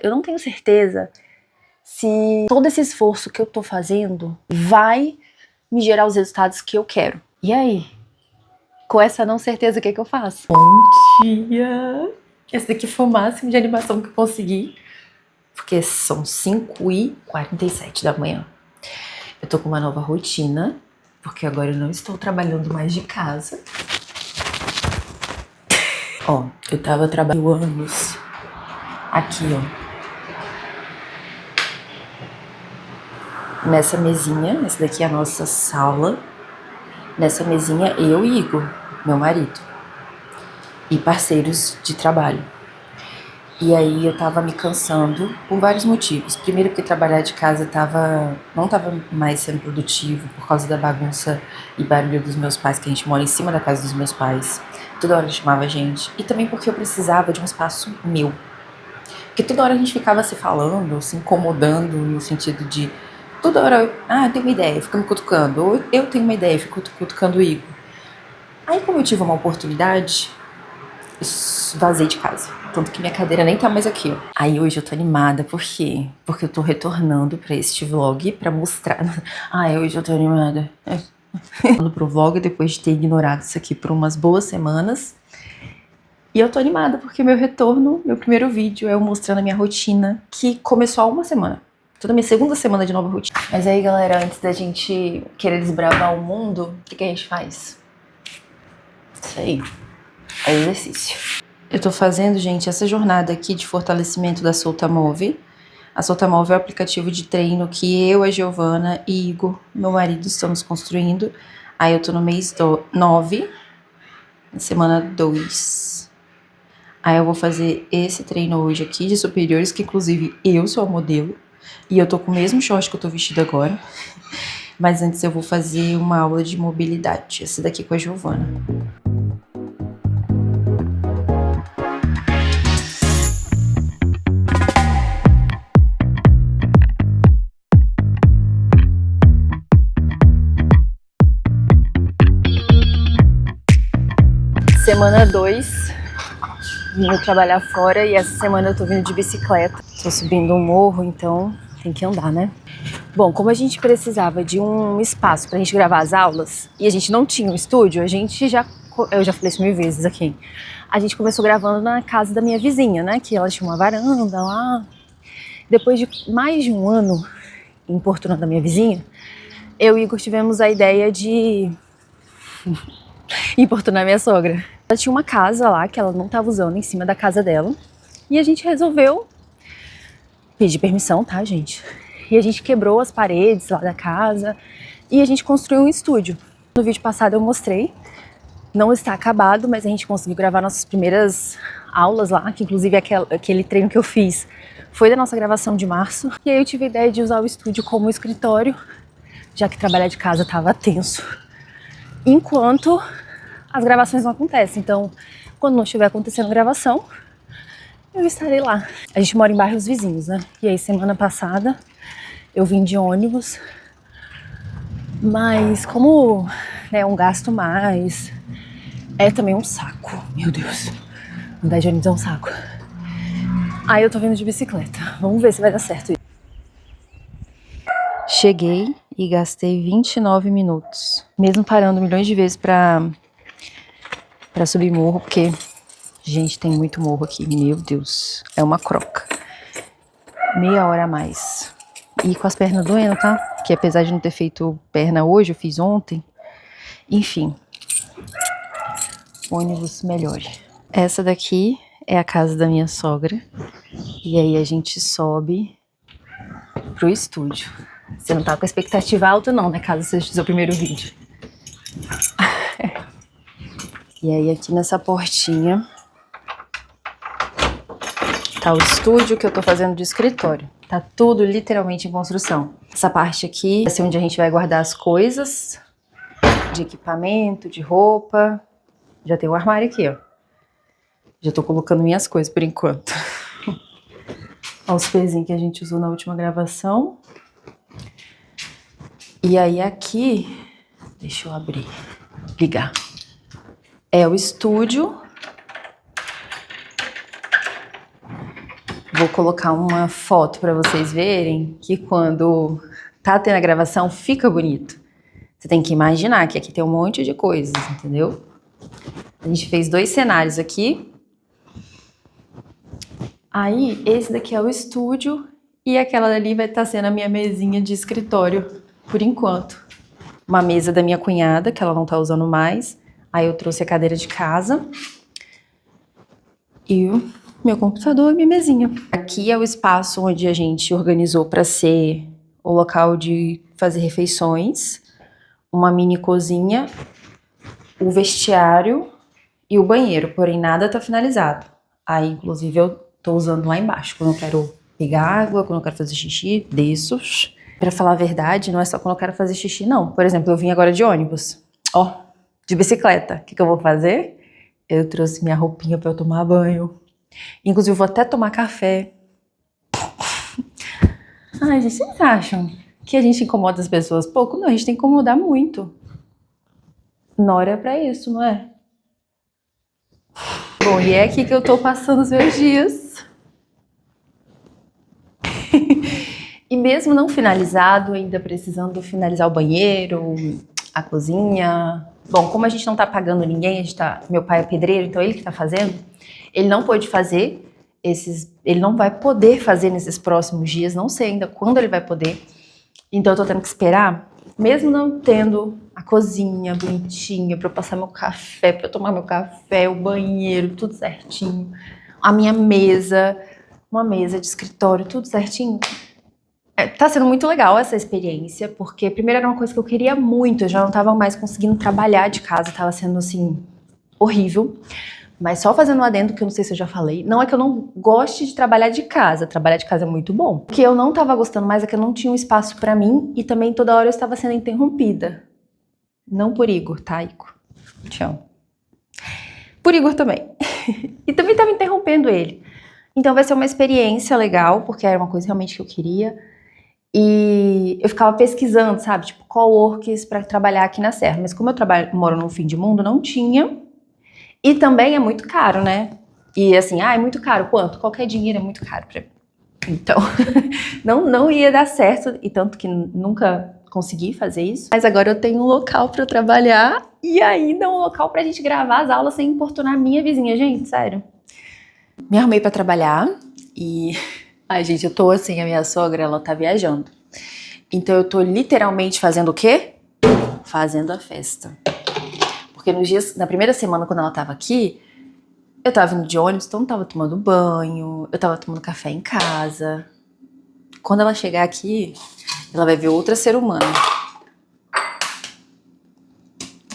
Eu não tenho certeza se todo esse esforço que eu tô fazendo vai me gerar os resultados que eu quero. E aí? Com essa não certeza, o que eu faço? Bom dia! Esse daqui foi o máximo de animação que eu consegui. Porque são 5h47 da manhã. Eu tô com uma nova rotina, porque agora eu não estou trabalhando mais de casa. Ó, eu tava trabalhando anos aqui, ó. Nessa mesinha, essa daqui é a nossa sala. Nessa mesinha, eu e Igor, meu marido. E parceiros de trabalho. E aí eu tava me cansando por vários motivos. Primeiro porque trabalhar de casa não tava mais sendo produtivo por causa da bagunça e barulho dos meus pais, que a gente mora em cima da casa dos meus pais. Toda hora chamava a gente. E também porque eu precisava de um espaço meu. Porque toda hora a gente ficava se falando, se incomodando no sentido de... Toda hora, eu tenho uma ideia, fica me cutucando. Ou eu tenho uma ideia, fico cutucando o Igor. Aí como eu tive uma oportunidade, eu vazei de casa. Tanto que minha cadeira nem tá mais aqui, ó. Aí hoje eu tô animada, por quê? Porque eu tô retornando pra este vlog pra mostrar... hoje eu tô animada. Pro vlog depois de ter ignorado isso aqui por umas boas semanas. E eu tô animada porque meu retorno, meu primeiro vídeo é eu mostrando a minha rotina, que começou há uma semana. Toda minha segunda semana de nova rotina. Mas aí, galera, antes da gente querer desbravar o mundo, o que a gente faz? Isso aí. É exercício. Eu tô fazendo, gente, essa jornada aqui de fortalecimento da Soltamove. A Soltamove é o aplicativo de treino que eu, a Giovana e Igor, meu marido, estamos construindo. Aí eu tô no mês 9, na semana 2. Aí eu vou fazer esse treino hoje aqui de superiores, que inclusive eu sou a modelo. E eu tô com o mesmo short que eu tô vestida agora. Mas antes eu vou fazer uma aula de mobilidade, essa daqui com a Giovana. Semana 2, vindo trabalhar fora e essa semana eu tô vindo de bicicleta. Tô subindo um morro, então tem que andar, né? Bom, como a gente precisava de um espaço pra gente gravar as aulas e a gente não tinha um estúdio, eu já falei isso 1000 vezes aqui. A gente começou gravando na casa da minha vizinha, né? Que ela tinha uma varanda lá. Depois de mais de um ano importunando a minha vizinha, eu e Igor tivemos a ideia de importunar minha sogra. Ela tinha uma casa lá que ela não estava usando em cima da casa dela. E a gente resolveu pedir permissão, tá, gente? E a gente quebrou as paredes lá da casa e a gente construiu um estúdio. No vídeo passado eu mostrei. Não está acabado, mas a gente conseguiu gravar nossas primeiras aulas lá, que inclusive aquele treino que eu fiz foi da nossa gravação de março. E aí eu tive a ideia de usar o estúdio como escritório, já que trabalhar de casa estava tenso, enquanto as gravações não acontecem. Então, quando não estiver acontecendo gravação, eu estarei lá. A gente mora em bairros vizinhos, né? E aí, semana passada, eu vim de ônibus, mas como é um gasto mais, é também um saco. Meu Deus, andar de ônibus é um saco. Aí eu tô vindo de bicicleta. Vamos ver se vai dar certo. Cheguei e gastei 29 minutos. Mesmo parando milhões de vezes pra subir morro, porque, gente, tem muito morro aqui. Meu Deus, é uma croca. Meia hora a mais. E com as pernas doendo, tá? Que apesar de não ter feito perna hoje, eu fiz ontem. Enfim. Ônibus melhore. Essa daqui é a casa da minha sogra. E aí a gente sobe pro estúdio. Você não tá com a expectativa alta não, né? Caso seja o seu primeiro vídeo. E aí aqui nessa portinha tá o estúdio que eu tô fazendo de escritório. Tá tudo literalmente em construção. Essa parte aqui vai ser onde a gente vai guardar as coisas de equipamento, de roupa. Já tem um armário aqui, ó. Já tô colocando minhas coisas por enquanto. Olha os pezinhos que a gente usou na última gravação. E aí aqui, deixa eu abrir, ligar. É o estúdio Vou colocar uma foto pra vocês verem que quando tá tendo a gravação fica bonito. Você tem que imaginar que aqui tem um monte de coisas, entendeu? A gente fez 2 cenários aqui. Aí, esse daqui é o estúdio e aquela dali vai estar sendo a minha mesinha de escritório, por enquanto. Uma mesa da minha cunhada, que ela não tá usando mais. Aí eu trouxe a cadeira de casa. E o meu computador e minha mesinha. Aqui é o espaço onde a gente organizou para ser o local de fazer refeições. Uma mini cozinha, o vestiário e o banheiro, porém nada tá finalizado. Aí, inclusive, eu tô usando lá embaixo, quando eu quero pegar água, quando eu quero fazer xixi, desço. Pra falar a verdade, não é só quando eu quero fazer xixi, não. Por exemplo, eu vim agora de ônibus, ó, de bicicleta. O que eu vou fazer? Eu trouxe minha roupinha pra eu tomar banho. Inclusive, eu vou até tomar café. Ai, gente, vocês acham que a gente incomoda as pessoas pouco? Não, a gente tem que incomodar muito. Nora é pra isso, não é? Bom, e é aqui que eu tô passando os meus dias. E mesmo não finalizado, ainda precisando finalizar o banheiro, a cozinha. Bom, como a gente não tá pagando ninguém, meu pai é pedreiro, então ele que tá fazendo, ele não pôde fazer ele não vai poder fazer nesses próximos dias, não sei ainda quando ele vai poder. Então eu tô tendo que esperar, mesmo não tendo a cozinha bonitinha pra eu passar meu café, pra eu tomar meu café, o banheiro, tudo certinho, a minha mesa, uma mesa de escritório, tudo certinho. Tá sendo muito legal essa experiência, porque primeiro era uma coisa que eu queria muito, eu já não tava mais conseguindo trabalhar de casa, tava sendo assim, horrível. Mas só fazendo um adendo, que eu não sei se eu já falei, não é que eu não goste de trabalhar de casa é muito bom. O que eu não tava gostando mais é que eu não tinha um espaço pra mim e também toda hora eu estava sendo interrompida. Não por Igor, tá, Igor? Te amo. Por Igor também. E também tava interrompendo ele. Então vai ser uma experiência legal, porque era uma coisa realmente que eu queria. E eu ficava pesquisando, sabe, tipo, coworks pra trabalhar aqui na Serra. Mas como eu moro no fim de mundo, não tinha. E também é muito caro, né? E assim, é muito caro. Quanto? Qualquer dinheiro é muito caro pra mim. Então, não ia dar certo, e tanto que nunca consegui fazer isso. Mas agora eu tenho um local pra eu trabalhar e ainda um local pra gente gravar as aulas sem importunar a minha vizinha, gente, sério. Me arrumei pra trabalhar e... Ai, gente, eu tô assim, a minha sogra, ela tá viajando. Então eu tô literalmente fazendo o quê? Fazendo a festa. Porque na primeira semana, quando ela tava aqui, eu tava vindo de ônibus, então eu tava tomando banho, eu tava tomando café em casa. Quando ela chegar aqui, ela vai ver outra ser humana.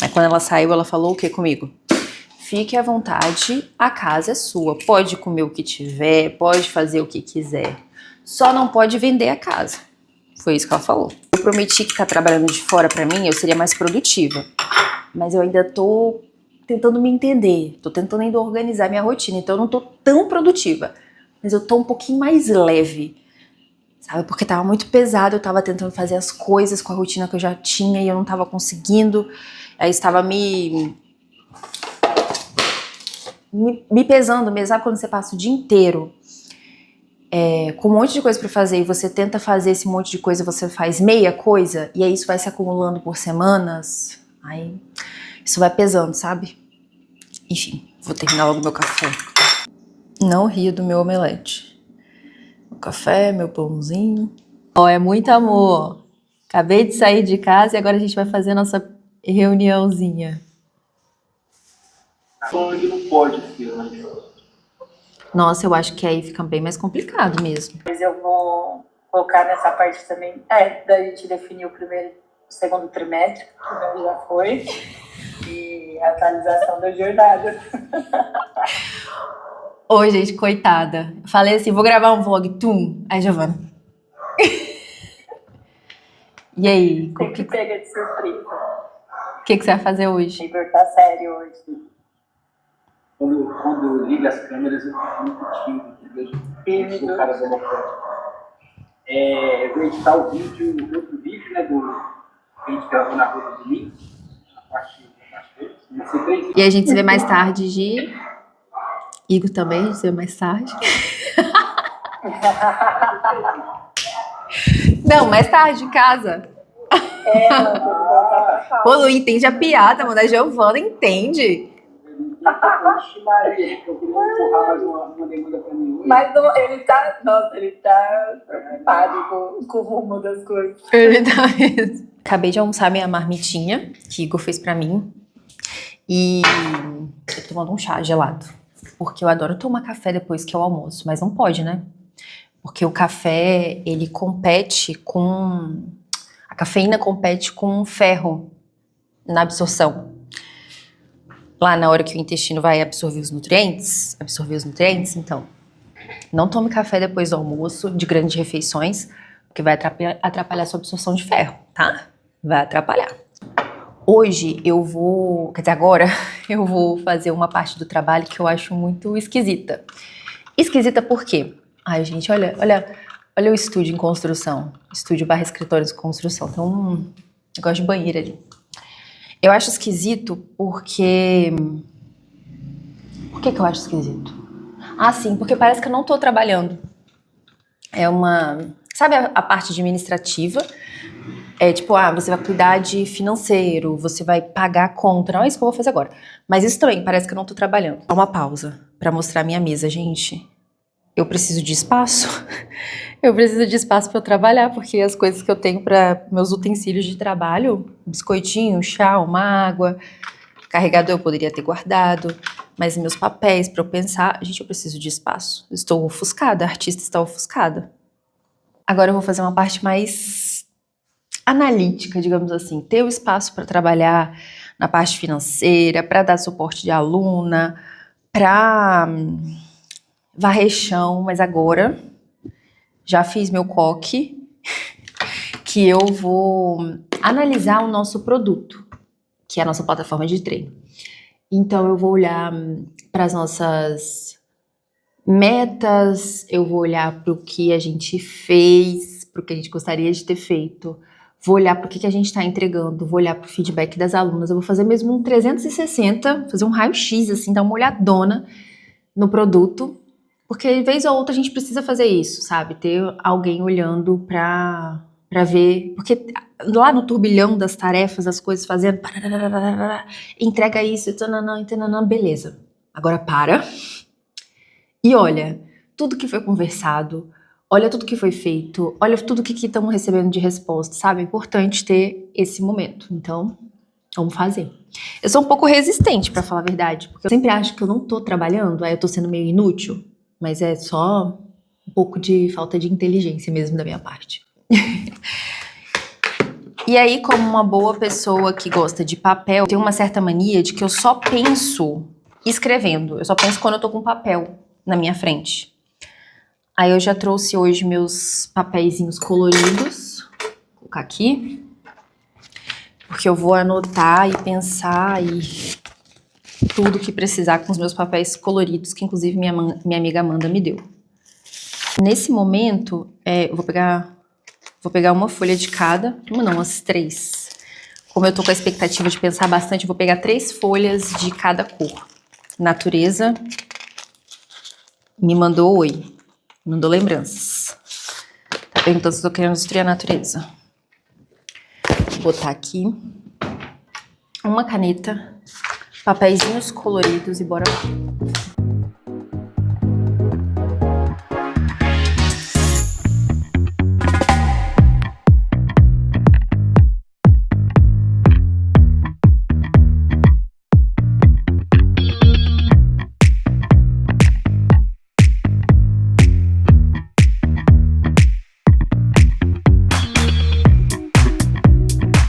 Aí quando ela saiu, ela falou o que comigo? Fique à vontade, a casa é sua. Pode comer o que tiver, pode fazer o que quiser. Só não pode vender a casa. Foi isso que ela falou. Eu prometi que tá trabalhando de fora pra mim, eu seria mais produtiva. Mas eu ainda tô tentando me entender, tô tentando ainda organizar minha rotina, então eu não tô tão produtiva, mas eu tô um pouquinho mais leve, sabe? Porque tava muito pesado, eu tava tentando fazer as coisas com a rotina que eu já tinha e eu não tava conseguindo, aí estava me pesando mesmo, sabe quando você passa o dia inteiro com um monte de coisa pra fazer e você tenta fazer esse monte de coisa, você faz meia coisa, e aí isso vai se acumulando por semanas, aí... Isso vai pesando, sabe? Enfim, vou terminar logo meu café. Não rio do meu omelete. Meu café, meu pãozinho. Ó, é muito amor. Acabei de sair de casa e agora a gente vai fazer a nossa reuniãozinha. Onde não pode ser, mas... Nossa, eu acho que aí fica bem mais complicado mesmo. Mas eu vou colocar nessa parte também. Da gente definir o segundo trimestre, que o primeiro já foi. E a atualização da jornada. Ô, gente, coitada. Falei assim, vou gravar um vlog, tum. Aí, Giovana. E aí? Sempre pega de surpresa. O que você vai fazer hoje? O Igor tá sério hoje. Quando eu ligo as câmeras, eu fico muito tímido. Eu sou o cara democrático. Eu vou editar o outro vídeo, né, que a gente gravou na rua do domingo. E a gente se vê mais tarde, Gi. Igor também, a gente se vê mais tarde. Não, mais tarde, em casa. Mano, tem que voltar pra casa. Ô, Lu, entende a piada, mano. A Giovana entende. Vixe, Maria, eu queria empurrar mais uma demanda pra mim hoje. Mas ele tá preocupado com o rumo das coisas. Ele tá mesmo. Acabei de almoçar minha marmitinha, que Igor fez pra mim. E eu tô tomando um chá gelado. Porque eu adoro tomar café depois que eu almoço. Mas não pode, né? Porque o café, ele compete com... A cafeína compete com o ferro na absorção. Lá na hora que o intestino vai absorver os nutrientes, então, não tome café depois do almoço, de grandes refeições, porque vai atrapalhar a sua absorção de ferro, tá? Vai atrapalhar. Hoje agora eu vou fazer uma parte do trabalho que eu acho muito esquisita. Esquisita por quê? Ai, gente, olha o estúdio em construção. Estúdio / escritório de construção. Tem um negócio de banheiro ali. Eu acho esquisito porque... Por que eu acho esquisito? Ah, sim, porque parece que eu não tô trabalhando. É uma... Sabe a parte administrativa? É tipo, você vai cuidar de financeiro, você vai pagar a conta. Não é isso que eu vou fazer agora. Mas isso também, parece que eu não tô trabalhando. Dá uma pausa pra mostrar a minha mesa, gente. Eu preciso de espaço. Eu preciso de espaço para eu trabalhar, porque as coisas que eu tenho para meus utensílios de trabalho, biscoitinho, chá, uma água, carregador eu poderia ter guardado, mas meus papéis para eu pensar, gente, eu preciso de espaço. Eu estou ofuscada, a artista está ofuscada. Agora eu vou fazer uma parte mais analítica, digamos assim, ter o espaço para trabalhar na parte financeira, para dar suporte de aluna, para varrer chão, mas agora já fiz meu coque, que eu vou analisar o nosso produto, que é a nossa plataforma de treino. Então eu vou olhar para as nossas metas, eu vou olhar para o que a gente fez, para o que a gente gostaria de ter feito, vou olhar para o que a gente está entregando, vou olhar para o feedback das alunas, eu vou fazer mesmo um 360, fazer um raio-x, assim, dar uma olhadona no produto, porque de vez ou outra a gente precisa fazer isso, sabe? Ter alguém olhando pra ver, porque lá no turbilhão das tarefas, as coisas fazendo, entrega isso, beleza. Agora para e olha tudo que foi conversado, olha tudo que foi feito, olha tudo que estamos recebendo de resposta, sabe? É importante ter esse momento, então vamos fazer. Eu sou um pouco resistente, pra falar a verdade, porque eu sempre acho que eu não tô trabalhando, aí eu tô sendo meio inútil, mas é só um pouco de falta de inteligência mesmo da minha parte. E aí, como uma boa pessoa que gosta de papel, eu tenho uma certa mania de que eu só penso escrevendo, eu só penso quando eu tô com papel na minha frente. Aí eu já trouxe hoje meus papeizinhos coloridos, vou colocar aqui, porque eu vou anotar e pensar e tudo que precisar com os meus papéis coloridos, que inclusive minha amiga Amanda me deu. Nesse momento, eu vou pegar uma folha de cada, umas 3. Como eu tô com a expectativa de pensar bastante, eu vou pegar 3 folhas de cada cor. Natureza me mandou oi, me mandou lembranças. Tá perguntando se eu tô querendo destruir a natureza. Vou botar aqui uma caneta, papeizinhos coloridos e bora lá.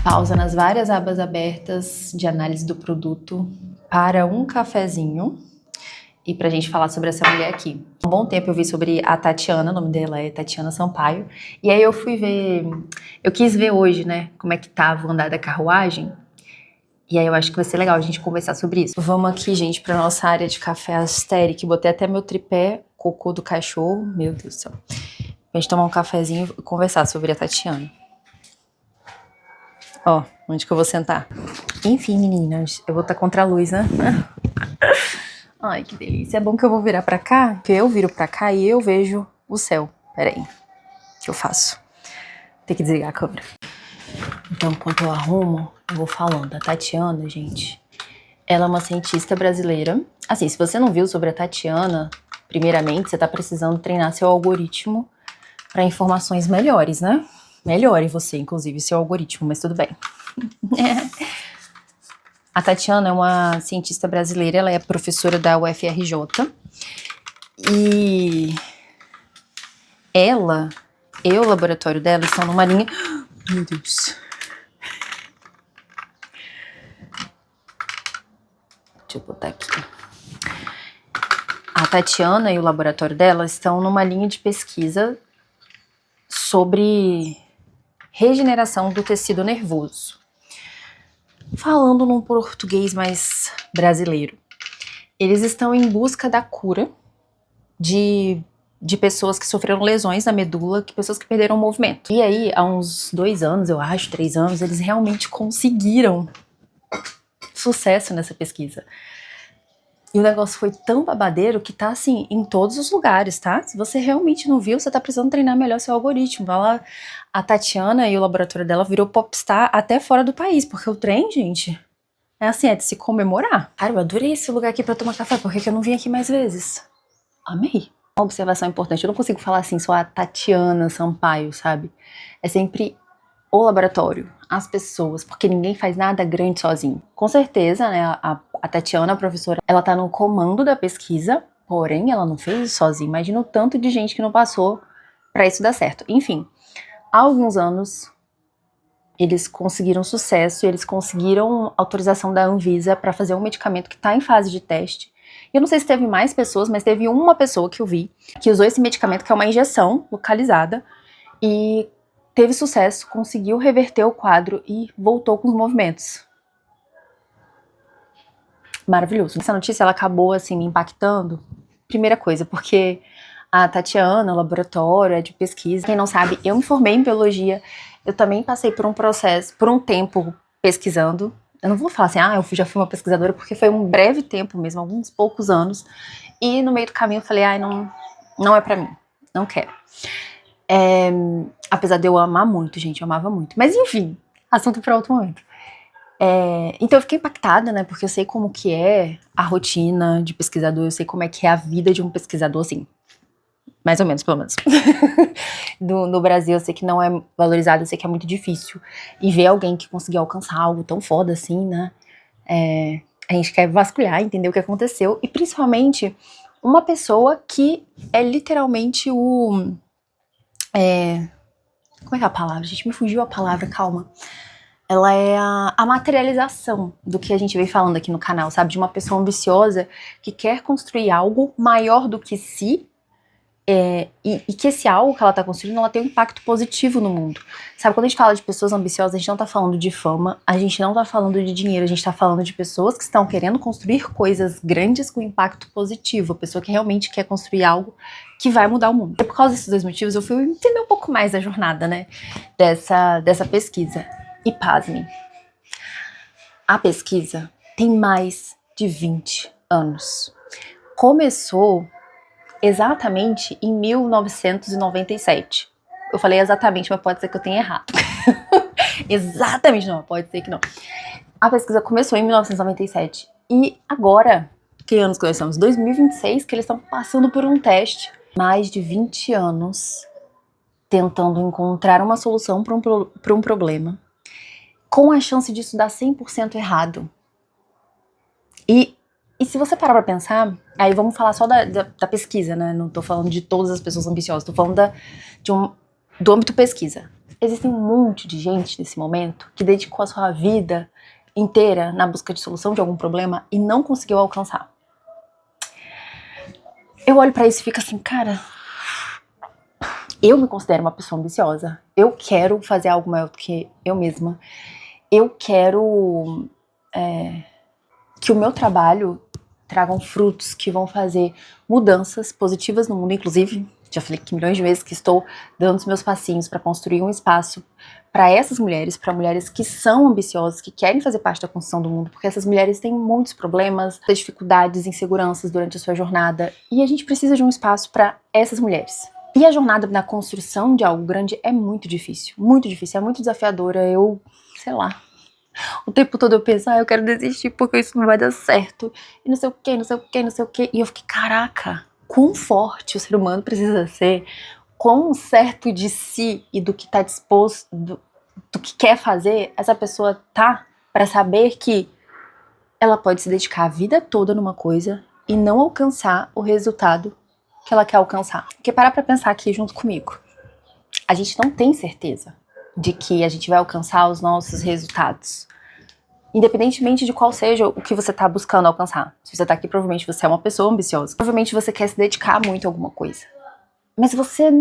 Pausa nas várias abas abertas de análise do produto para um cafezinho e pra gente falar sobre essa mulher aqui. Há um bom tempo eu vi sobre a Tatiana, o nome dela é Tatiana Sampaio, e aí eu quis ver hoje, né, como é que tava o andar da carruagem, e aí eu acho que vai ser legal a gente conversar sobre isso. Vamos aqui, gente, pra nossa área de café Asteric, botei até meu tripé, cocô do cachorro, meu Deus do céu, pra gente tomar um cafezinho e conversar sobre a Tatiana. Ó, onde que eu vou sentar? Enfim, meninas, eu vou estar contra a luz, né? Ai, que delícia. É bom que eu vou virar pra cá, porque eu viro pra cá e eu vejo o céu. Peraí, o que eu faço? Tem que desligar a câmera. Então, enquanto eu arrumo, eu vou falando. A Tatiana, gente, ela é uma cientista brasileira. Assim, se você não viu sobre a Tatiana, primeiramente, você tá precisando treinar seu algoritmo para informações melhores, né? Melhore você, inclusive, seu algoritmo, mas tudo bem. A Tatiana é uma cientista brasileira, ela é professora da UFRJ. E ela e o laboratório dela estão numa linha... Meu Deus. Deixa eu botar aqui. A Tatiana e o laboratório dela estão numa linha de pesquisa sobre regeneração do tecido nervoso. Falando num português mais brasileiro. Eles estão em busca da cura de pessoas que sofreram lesões na medula, pessoas que perderam o movimento. E aí, há uns 2 anos, eu acho, 3 anos, eles realmente conseguiram sucesso nessa pesquisa. E o negócio foi tão babadeiro que tá, assim, em todos os lugares, tá? Se você realmente não viu, você tá precisando treinar melhor seu algoritmo. A Tatiana e o laboratório dela virou popstar até fora do país, porque o trem, gente, é assim, é de se comemorar. Cara, eu adorei esse lugar aqui pra tomar café, por que eu não vim aqui mais vezes? Amei. Uma observação importante, eu não consigo falar assim, só a Tatiana Sampaio, sabe? É sempre o laboratório, as pessoas, porque ninguém faz nada grande sozinho. Com certeza, né, a Tatiana, a professora, ela tá no comando da pesquisa, porém ela não fez isso sozinha. Imagina o tanto de gente que não passou pra isso dar certo. Enfim, há alguns anos eles conseguiram sucesso e eles conseguiram autorização da Anvisa para fazer um medicamento que tá em fase de teste. Eu não sei se teve mais pessoas, mas teve uma pessoa que eu vi que usou esse medicamento, que é uma injeção localizada, e teve sucesso, conseguiu reverter o quadro e voltou com os movimentos. Maravilhoso. Essa notícia, ela acabou, assim, me impactando. Primeira coisa, porque a Tatiana, o laboratório, é de pesquisa. Quem não sabe, eu me formei em biologia. Eu também passei por um processo, por um tempo pesquisando. Eu não vou falar assim, eu já fui uma pesquisadora, porque foi um breve tempo mesmo, alguns poucos anos. E no meio do caminho eu falei, não é pra mim, não quero. Apesar de eu amar muito, gente, eu amava muito. Mas enfim, assunto para outro momento. Então eu fiquei impactada, né, porque eu sei como que é a rotina de pesquisador, eu sei como é que é a vida de um pesquisador, assim, mais ou menos, pelo menos. No Brasil eu sei que não é valorizado, eu sei que é muito difícil. E ver alguém que conseguiu alcançar algo tão foda assim, né, a gente quer vasculhar, entender o que aconteceu. E principalmente uma pessoa que é literalmente como é que é a palavra? Gente, me fugiu a palavra, calma. Ela é a materialização do que a gente vem falando aqui no canal, sabe? De uma pessoa ambiciosa que quer construir algo maior do que si, e que esse algo que ela tá construindo, ela tem um impacto positivo no mundo. Sabe, quando a gente fala de pessoas ambiciosas, a gente não tá falando de fama, a gente não tá falando de dinheiro, a gente tá falando de pessoas que estão querendo construir coisas grandes com impacto positivo, a pessoa que realmente quer construir algo que vai mudar o mundo. E por causa desses 2 motivos, eu fui entender um pouco mais da jornada, né, dessa pesquisa. E pasmem, a pesquisa tem mais de 20 anos. Começou exatamente em 1997. Eu falei exatamente, mas pode ser que eu tenha errado. Exatamente não, pode ser que não. A pesquisa começou em 1997. E agora, que anos que nós estamos? 2026, que eles estão passando por um teste. Mais de 20 anos tentando encontrar uma solução para um problema, com a chance disso dar 100% errado. E se você parar pra pensar, aí vamos falar só da pesquisa, né? Não tô falando de todas as pessoas ambiciosas, tô falando do âmbito pesquisa. Existem um monte de gente nesse momento que dedicou a sua vida inteira na busca de solução de algum problema e não conseguiu alcançar. Eu olho pra isso e fico assim, cara, eu me considero uma pessoa ambiciosa. Eu quero fazer algo maior do que eu mesma. Eu quero que o meu trabalho tragam frutos que vão fazer mudanças positivas no mundo. Inclusive, já falei aqui milhões de vezes que estou dando os meus passinhos para construir um espaço para essas mulheres, para mulheres que são ambiciosas, que querem fazer parte da construção do mundo, porque essas mulheres têm muitos problemas, dificuldades, inseguranças durante a sua jornada, e a gente precisa de um espaço para essas mulheres. E a jornada na construção de algo grande é muito difícil, é muito desafiadora. Eu, sei lá, o tempo todo eu penso, eu quero desistir porque isso não vai dar certo. E não sei o que, não sei o que, não sei o que. E eu fiquei, caraca, quão forte o ser humano precisa ser, quão certo de si e do que tá disposto, do que quer fazer, essa pessoa tá, pra saber que ela pode se dedicar a vida toda numa coisa e não alcançar o resultado que ela quer alcançar. Porque parar pra pensar aqui junto comigo. A gente não tem certeza de que a gente vai alcançar os nossos resultados. Independentemente de qual seja o que você tá buscando alcançar. Se você tá aqui, provavelmente você é uma pessoa ambiciosa. Provavelmente você quer se dedicar muito a alguma coisa. Mas você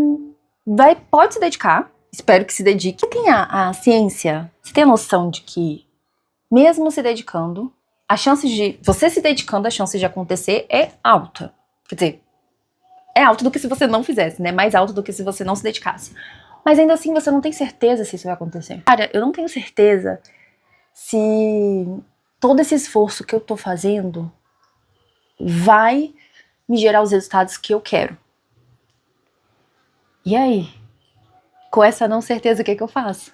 pode se dedicar. Espero que se dedique. E tem a ciência. Você tem a noção de que, mesmo se dedicando, a chance de você se dedicando, a chance de acontecer é alta. Quer dizer, é alta do que se você não fizesse, né? Mais alta do que se você não se dedicasse. Mas ainda assim você não tem certeza se isso vai acontecer. Cara, eu não tenho certeza se todo esse esforço que eu tô fazendo vai me gerar os resultados que eu quero. E aí? Com essa não certeza, o que eu faço?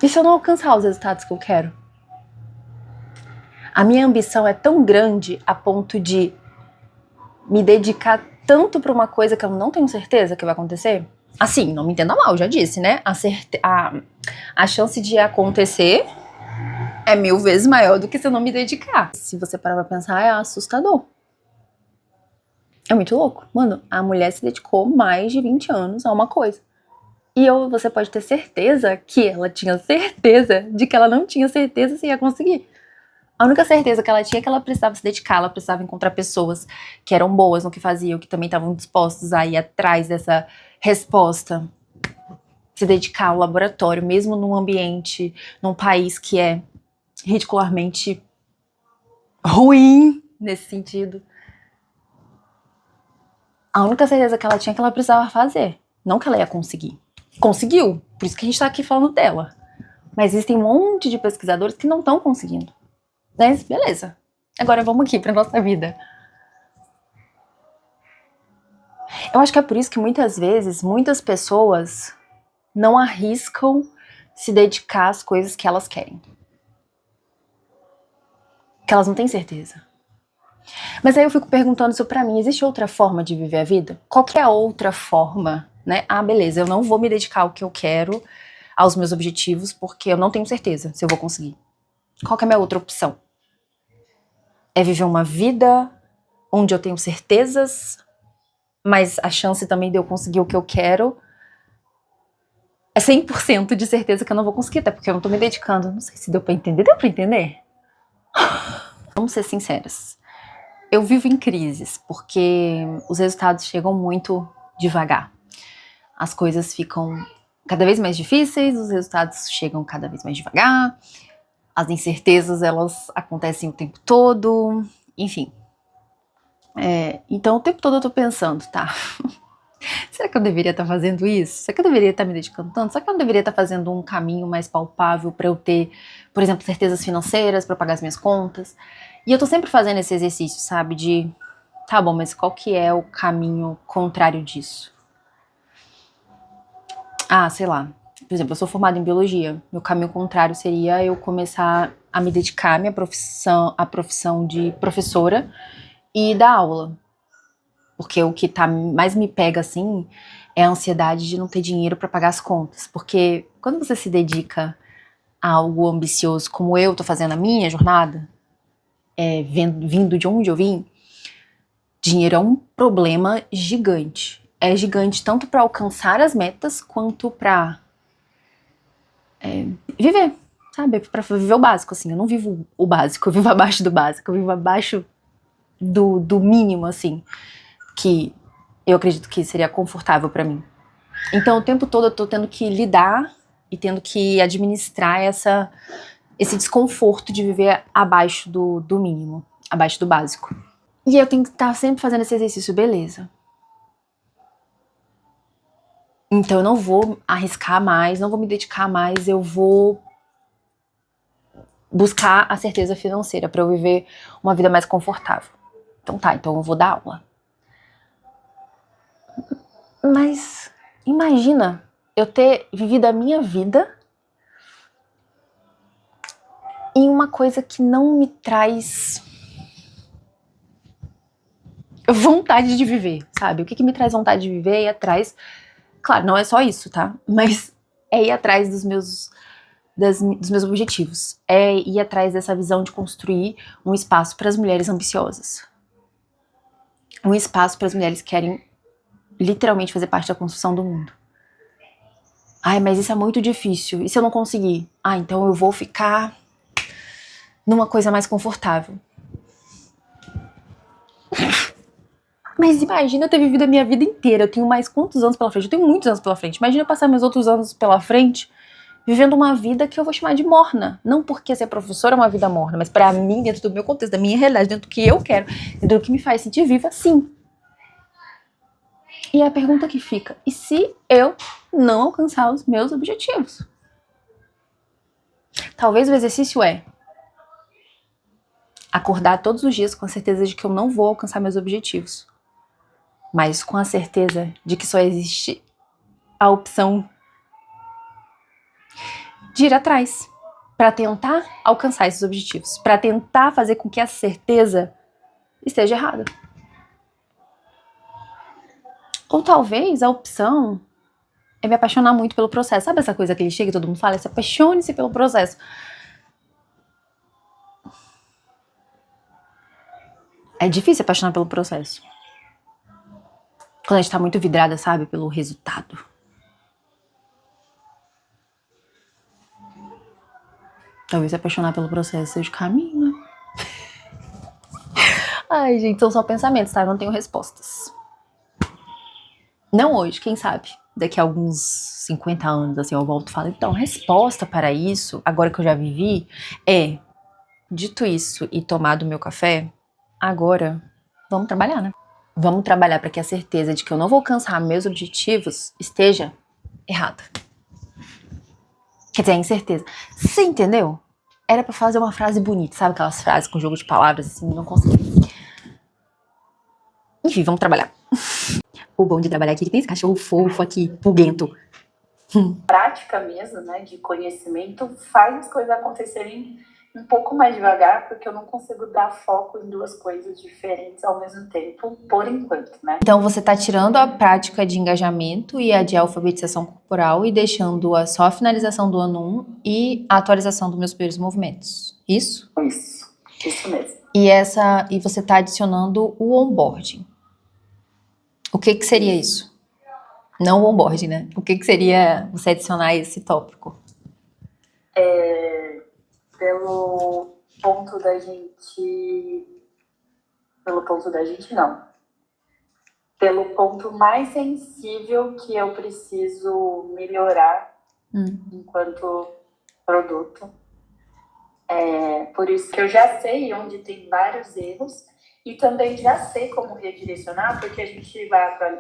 E se eu não alcançar os resultados que eu quero? A minha ambição é tão grande a ponto de me dedicar tanto pra uma coisa que eu não tenho certeza que vai acontecer? Assim, não me entenda mal, já disse, né? A chance de acontecer é 1000 vezes maior do que se eu não me dedicar. Se você parar pra pensar, é assustador. É muito louco. Mano, a mulher se dedicou mais de 20 anos a uma coisa. E você pode ter certeza que ela tinha certeza de que ela não tinha certeza se ia conseguir. A única certeza que ela tinha é que ela precisava se dedicar, ela precisava encontrar pessoas que eram boas no que faziam, que também estavam dispostos a ir atrás dessa resposta. Se dedicar ao laboratório, mesmo num ambiente, num país que é ridicularmente ruim nesse sentido. A única certeza que ela tinha é que ela precisava fazer, não que ela ia conseguir. Conseguiu, por isso que a gente tá aqui falando dela. Mas existem um monte de pesquisadores que não estão conseguindo. Mas beleza, agora vamos aqui pra nossa vida. Eu acho que é por isso que muitas vezes, muitas pessoas não arriscam se dedicar às coisas que elas querem. Que elas não têm certeza. Mas aí eu fico perguntando isso pra mim, existe outra forma de viver a vida? Qual que é a outra forma, né? Beleza, eu não vou me dedicar ao que eu quero, aos meus objetivos, porque eu não tenho certeza se eu vou conseguir. Qual que é a minha outra opção? É viver uma vida onde eu tenho certezas, mas a chance também de eu conseguir o que eu quero é 100% de certeza que eu não vou conseguir, até porque eu não tô me dedicando. Não sei se deu pra entender. Deu pra entender? Vamos ser sinceras. Eu vivo em crises, porque os resultados chegam muito devagar. As coisas ficam cada vez mais difíceis, os resultados chegam cada vez mais devagar, as incertezas, elas acontecem o tempo todo, enfim. Então o tempo todo eu tô pensando, tá? Será que eu deveria estar fazendo isso? Será que eu deveria estar me dedicando tanto? Será que eu não deveria estar fazendo um caminho mais palpável pra eu ter, por exemplo, certezas financeiras, pra eu pagar as minhas contas? E eu tô sempre fazendo esse exercício, sabe? De, tá bom, mas qual que é o caminho contrário disso? Sei lá. Por exemplo, eu sou formada em biologia. Meu caminho contrário seria eu começar a me dedicar à profissão de professora e dar aula. Porque o que mais me pega, assim, é a ansiedade de não ter dinheiro pra pagar as contas. Porque quando você se dedica a algo ambicioso, como eu tô fazendo a minha jornada, vindo de onde eu vim, dinheiro é um problema gigante. É gigante tanto pra alcançar as metas, quanto pra viver, sabe? Pra viver o básico, assim. Eu não vivo o básico, eu vivo abaixo do básico, eu vivo abaixo do mínimo, assim, que eu acredito que seria confortável pra mim. Então o tempo todo eu tô tendo que lidar e tendo que administrar esse desconforto de viver abaixo do mínimo, abaixo do básico. E eu tenho que estar sempre fazendo esse exercício, beleza. Então eu não vou arriscar mais, não vou me dedicar mais, eu vou buscar a certeza financeira pra eu viver uma vida mais confortável. Então tá, então eu vou dar aula. Mas imagina eu ter vivido a minha vida em uma coisa que não me traz vontade de viver, sabe? O que me traz vontade de viver é ir atrás... Claro, não é só isso, tá? Mas é ir atrás dos meus objetivos. É ir atrás dessa visão de construir um espaço para as mulheres ambiciosas. Um espaço para as mulheres que querem literalmente fazer parte da construção do mundo. Ai, mas isso é muito difícil. E se eu não conseguir? Ah, então eu vou ficar numa coisa mais confortável. Mas imagina eu ter vivido a minha vida inteira. Eu tenho mais quantos anos pela frente? Eu tenho muitos anos pela frente. Imagina eu passar meus outros anos pela frente vivendo uma vida que eu vou chamar de morna. Não porque ser professora é uma vida morna, mas pra mim, dentro do meu contexto, da minha realidade, dentro do que eu quero, dentro do que me faz sentir viva, sim. E a pergunta que fica, e se eu não alcançar os meus objetivos? Talvez o exercício é acordar todos os dias com a certeza de que eu não vou alcançar meus objetivos, mas com a certeza de que só existe a opção de ir atrás para tentar alcançar esses objetivos, para tentar fazer com que essa certeza esteja errada. Ou talvez a opção é me apaixonar muito pelo processo. Sabe essa coisa que ele chega e todo mundo fala? Se apaixone-se pelo processo. É difícil apaixonar pelo processo. Quando a gente tá muito vidrada, sabe, pelo resultado. Talvez se apaixonar pelo processo seja o caminho, né? Ai, gente, são só pensamentos, tá? Eu não tenho respostas. Não hoje, quem sabe? Daqui a alguns 50 anos, assim, eu volto e falo, então, a resposta para isso, agora que eu já vivi, é, dito isso e tomado meu café, agora, vamos trabalhar, né? Vamos trabalhar para que a certeza de que eu não vou alcançar meus objetivos esteja errada. Quer dizer, a incerteza. Você entendeu? Era pra fazer uma frase bonita, sabe? Aquelas frases com jogo de palavras, assim, não consegui. Enfim, vamos trabalhar. O bom de trabalhar aqui é que tem esse cachorro fofo aqui, pulguento. Prática mesmo, né, de conhecimento, faz as coisas acontecerem um pouco mais devagar, porque eu não consigo dar foco em duas coisas diferentes ao mesmo tempo, por enquanto, né? Então você tá tirando a prática de engajamento e a de alfabetização corporal e deixando só a finalização do ano 1 e a atualização dos meus primeiros movimentos. Isso? Isso mesmo. E você tá adicionando o onboarding. O que seria isso? Não o onboarding, né? O que seria você adicionar esse tópico? Pelo ponto da gente não. Pelo ponto mais sensível que eu preciso melhorar enquanto produto. Por isso que eu já sei onde tem vários erros e também já sei como redirecionar, porque a gente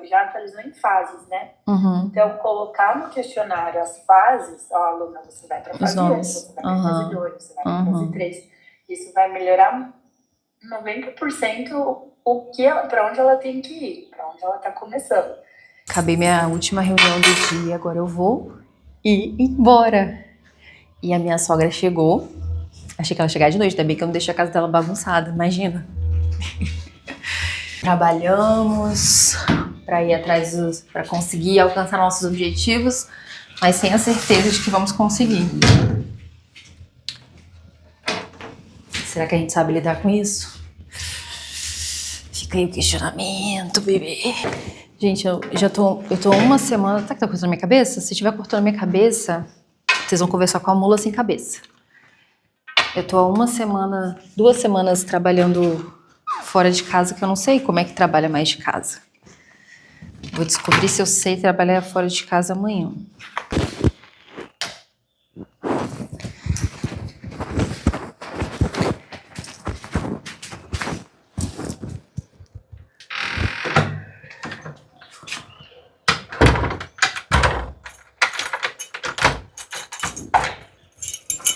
já atualizou em fases, né? Uhum. Então, colocar no questionário as fases, ó, aluna, você vai para fase 1, você vai para fase 2, você vai para fase 3. Isso vai melhorar 90% para onde ela tem que ir, para onde ela está começando. Acabei minha última reunião do dia, agora eu vou ir embora. E a minha sogra chegou. Achei que ela ia chegar de noite, ainda bem que eu não deixei a casa dela bagunçada, imagina. Trabalhamos para ir atrás para conseguir alcançar nossos objetivos, mas sem a certeza de que vamos conseguir. Será que a gente sabe lidar com isso? Fica aí o questionamento, bebê. Gente, eu tô uma semana... Sabe o que tá cortando a minha cabeça? Se estiver cortando a minha cabeça, vocês vão conversar com a mula sem cabeça. Eu tô há 2 semanas trabalhando fora de casa, que eu não sei como é que trabalha mais de casa. Vou descobrir se eu sei trabalhar fora de casa amanhã.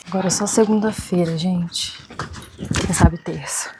Agora é só segunda-feira, gente. Quem sabe terça.